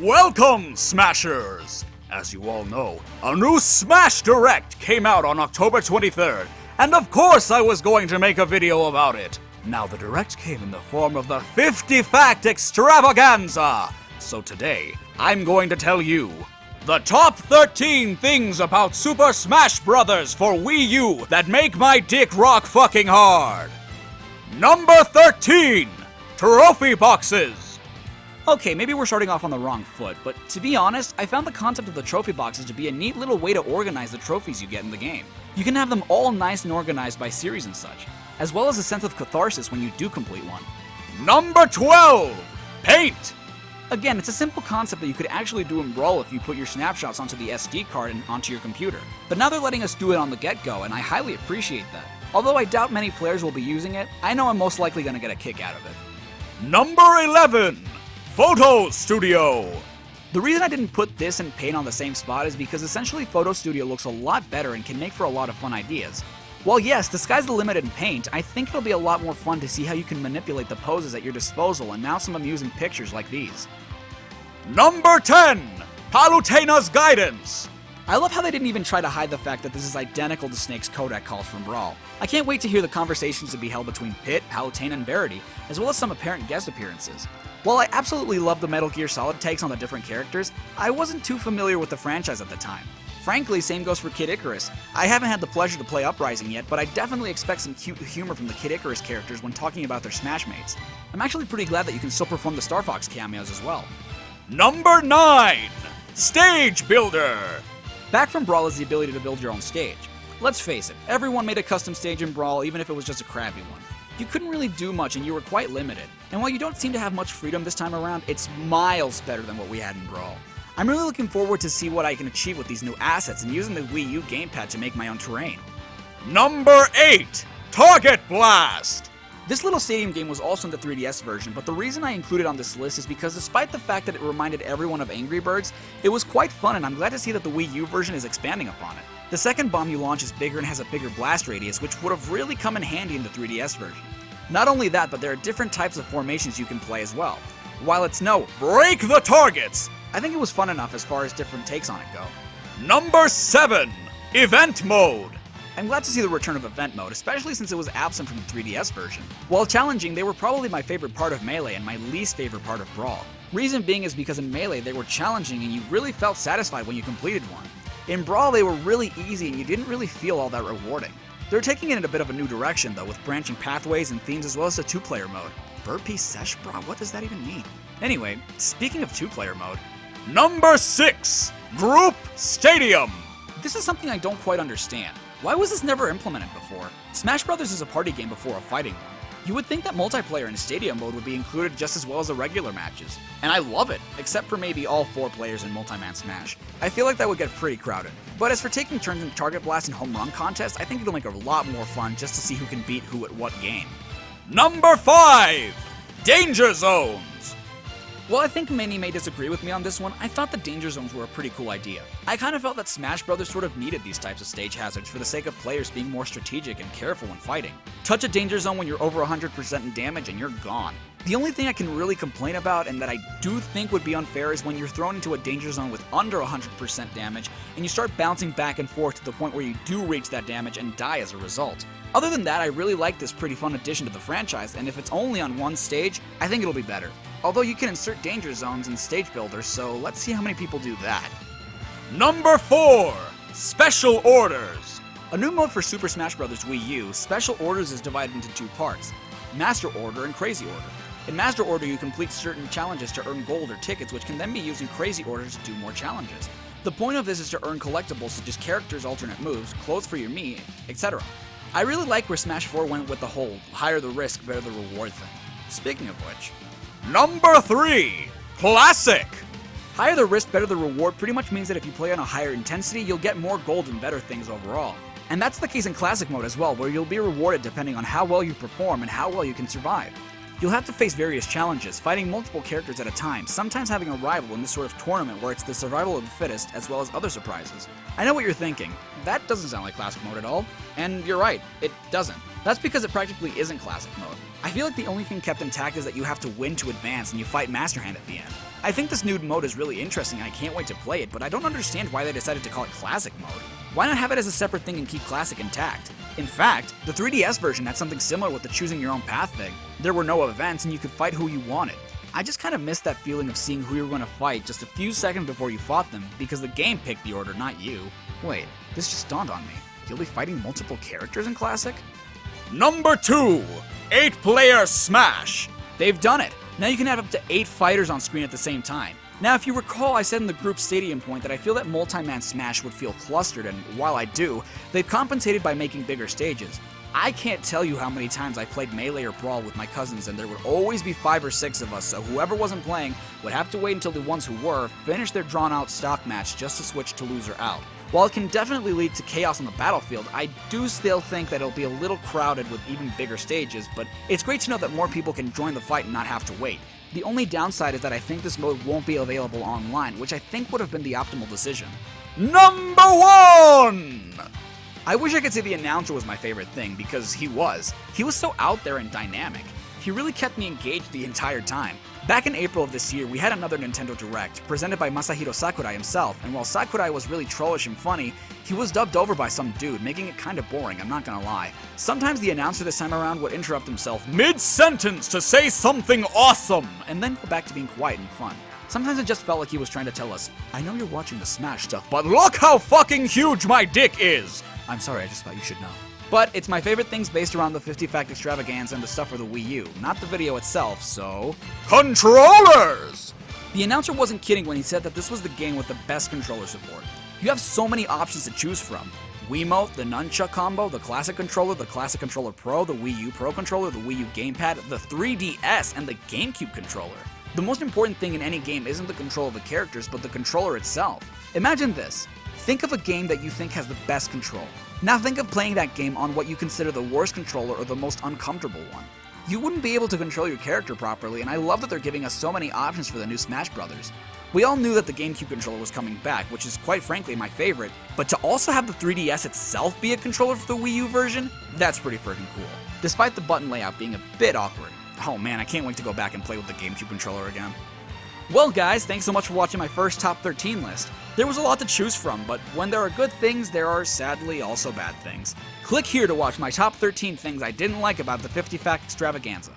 Welcome, Smashers! As you all know, a new Smash Direct came out on October 23rd, and of course I was going to make a video about it. Now the Direct came in the form of the 50 Fact Extravaganza, so today I'm going to tell you the top 13 things about Super Smash Bros. For Wii U that make my dick rock fucking hard. Number 13, Trophy Boxes. Okay, maybe we're starting off on the wrong foot, but to be honest, I found the concept of the trophy boxes to be a neat little way to organize the trophies you get in the game. You can have them all nice and organized by series and such, as well as a sense of catharsis when you do complete one. Number 12, Paint. Again, it's a simple concept that you could actually do in Brawl if you put your snapshots onto the SD card and onto your computer. But now they're letting us do it on the get-go, and I highly appreciate that. Although I doubt many players will be using it, I know I'm most likely going to get a kick out of it. Number 11, Photo Studio. The reason I didn't put this and Paint on the same spot is because essentially Photo Studio looks a lot better and can make for a lot of fun ideas. While yes, the sky's the limit in Paint, I think it'll be a lot more fun to see how you can manipulate the poses at your disposal and mount some amusing pictures like these. Number 10, PALUTENA'S Guidance. I love how they didn't even try to hide the fact that this is identical to Snake's Kodak calls from Brawl. I can't wait to hear the conversations to be held between Pit, Palutena, and Verity, as well as some apparent guest appearances. While I absolutely love the Metal Gear Solid takes on the different characters, I wasn't too familiar with the franchise at the time. Frankly, same goes for Kid Icarus. I haven't had the pleasure to play Uprising yet, but I definitely expect some cute humor from the Kid Icarus characters when talking about their Smash mates. I'm actually pretty glad that you can still perform the Star Fox cameos as well. Number 9, Stage Builder. Back from Brawl is the ability to build your own stage. Let's face it, everyone made a custom stage in Brawl, even if it was just a crappy one. You couldn't really do much and you were quite limited. And while you don't seem to have much freedom this time around, it's miles better than what we had in Brawl. I'm really looking forward to see what I can achieve with these new assets and using the Wii U gamepad to make my own terrain. Number 8, Target Blast. This little stadium game was also in the 3DS version, but the reason I included it on this list is because despite the fact that it reminded everyone of Angry Birds, it was quite fun and I'm glad to see that the Wii U version is expanding upon it. The second bomb you launch is bigger and has a bigger blast radius, which would have really come in handy in the 3DS version. Not only that, but there are different types of formations you can play as well. While it's no break the targets, I think it was fun enough as far as different takes on it go. Number 7, Event Mode. I'm glad to see the return of Event Mode, especially since it was absent from the 3DS version. While challenging, they were probably my favorite part of Melee and my least favorite part of Brawl. Reason being is because in Melee they were challenging and you really felt satisfied when you completed one. In Brawl they were really easy and you didn't really feel all that rewarding. They're taking it in a bit of a new direction though, with branching pathways and themes as well as a 2-player mode. Burpee Sesh Bra? What does that even mean? Anyway, speaking of 2-player mode, Number 6, Group Stadium. This is something I don't quite understand. Why was this never implemented before? Smash Bros. Is a party game before a fighting one. You would think that multiplayer and stadium mode would be included just as well as the regular matches. And I love it, except for maybe all 4 players in Multi-Man Smash. I feel like that would get pretty crowded. But as for taking turns in Target Blast and Home Run contests, I think it'll make it a lot more fun just to see who can beat who at what game. Number 5, Danger Zones. While I think many may disagree with me on this one, I thought the Danger Zones were a pretty cool idea. I kind of felt that Smash Bros. Sort of needed these types of stage hazards for the sake of players being more strategic and careful when fighting. Touch a Danger Zone when you're over 100% in damage and you're gone. The only thing I can really complain about and that I do think would be unfair is when you're thrown into a Danger Zone with under 100% damage and you start bouncing back and forth to the point where you do reach that damage and die as a result. Other than that, I really like this pretty fun addition to the franchise, and if it's only on one stage, I think it'll be better. Although you can insert Danger Zones in Stage Builder, so let's see how many people do that. Number 4, Special Orders. A new mode for Super Smash Bros. Wii U, Special Orders is divided into 2 parts, Master Order and Crazy Order. In Master Order, you complete certain challenges to earn gold or tickets, which can then be used in Crazy Order to do more challenges. The point of this is to earn collectibles such as characters' alternate moves, clothes for your Mii, etc. I really like where Smash 4 went with the whole higher the risk, better the reward thing. Speaking of which, Number 3, Classic. Higher the risk, better the reward pretty much means that if you play on a higher intensity, you'll get more gold and better things overall. And that's the case in Classic mode as well, where you'll be rewarded depending on how well you perform and how well you can survive. You'll have to face various challenges, fighting multiple characters at a time, sometimes having a rival in this sort of tournament where it's the survival of the fittest, as well as other surprises. I know what you're thinking. That doesn't sound like Classic Mode at all. And you're right, it doesn't. That's because it practically isn't Classic Mode. I feel like the only thing kept intact is that you have to win to advance and you fight Master Hand at the end. I think this new mode is really interesting and I can't wait to play it, but I don't understand why they decided to call it Classic Mode. Why not have it as a separate thing and keep Classic intact? In fact, the 3DS version had something similar with the choosing your own path thing. There were no events and you could fight who you wanted. I just kind of missed that feeling of seeing who you were going to fight just a few seconds before you fought them, because the game picked the order, not you. Wait, this just dawned on me. You'll be fighting multiple characters in Classic? Number 2, 8-player Smash. They've done it. Now you can have up to 8 fighters on screen at the same time. Now, if you recall, I said in the group stadium point that I feel that multi-man Smash would feel clustered, and while I do, they've compensated by making bigger stages. I can't tell you how many times I played Melee or Brawl with my cousins, and there would always be 5 or 6 of us, so whoever wasn't playing would have to wait until the ones who were finish their drawn-out stock match just to switch to loser out. While it can definitely lead to chaos on the battlefield, I do still think that it'll be a little crowded with even bigger stages, but it's great to know that more people can join the fight and not have to wait. The only downside is that I think this mode won't be available online, which I think would have been the optimal decision. Number 1! I wish I could say the announcer was my favorite thing, because he was. He was so out there and dynamic. He really kept me engaged the entire time. Back in April of this year, we had another Nintendo Direct, presented by Masahiro Sakurai himself, and while Sakurai was really trollish and funny, he was dubbed over by some dude, making it kinda boring, I'm not gonna lie. Sometimes the announcer this time around would interrupt himself mid-sentence to say something awesome, and then go back to being quiet and fun. Sometimes it just felt like he was trying to tell us, I know you're watching the Smash stuff, but look how fucking huge my dick is! I'm sorry, I just thought you should know. But it's my favorite things based around the 50-fact extravaganza and the stuff for the Wii U, not the video itself, so... Controllers! The announcer wasn't kidding when he said that this was the game with the best controller support. You have so many options to choose from. Wiimote, the Nunchuck combo, the Classic Controller Pro, the Wii U Pro Controller, the Wii U Gamepad, the 3DS, and the GameCube controller. The most important thing in any game isn't the control of the characters, but the controller itself. Imagine this. Think of a game that you think has the best control. Now think of playing that game on what you consider the worst controller or the most uncomfortable one. You wouldn't be able to control your character properly, and I love that they're giving us so many options for the new Smash Brothers. We all knew that the GameCube controller was coming back, which is quite frankly my favorite, but to also have the 3DS itself be a controller for the Wii U version, that's pretty freaking cool. Despite the button layout being a bit awkward. Oh man, I can't wait to go back and play with the GameCube controller again. Well guys, thanks so much for watching my first top 13 list. There was a lot to choose from, but when there are good things, there are sadly also bad things. Click here to watch my top 13 things I didn't like about the 50 Fact Extravaganza.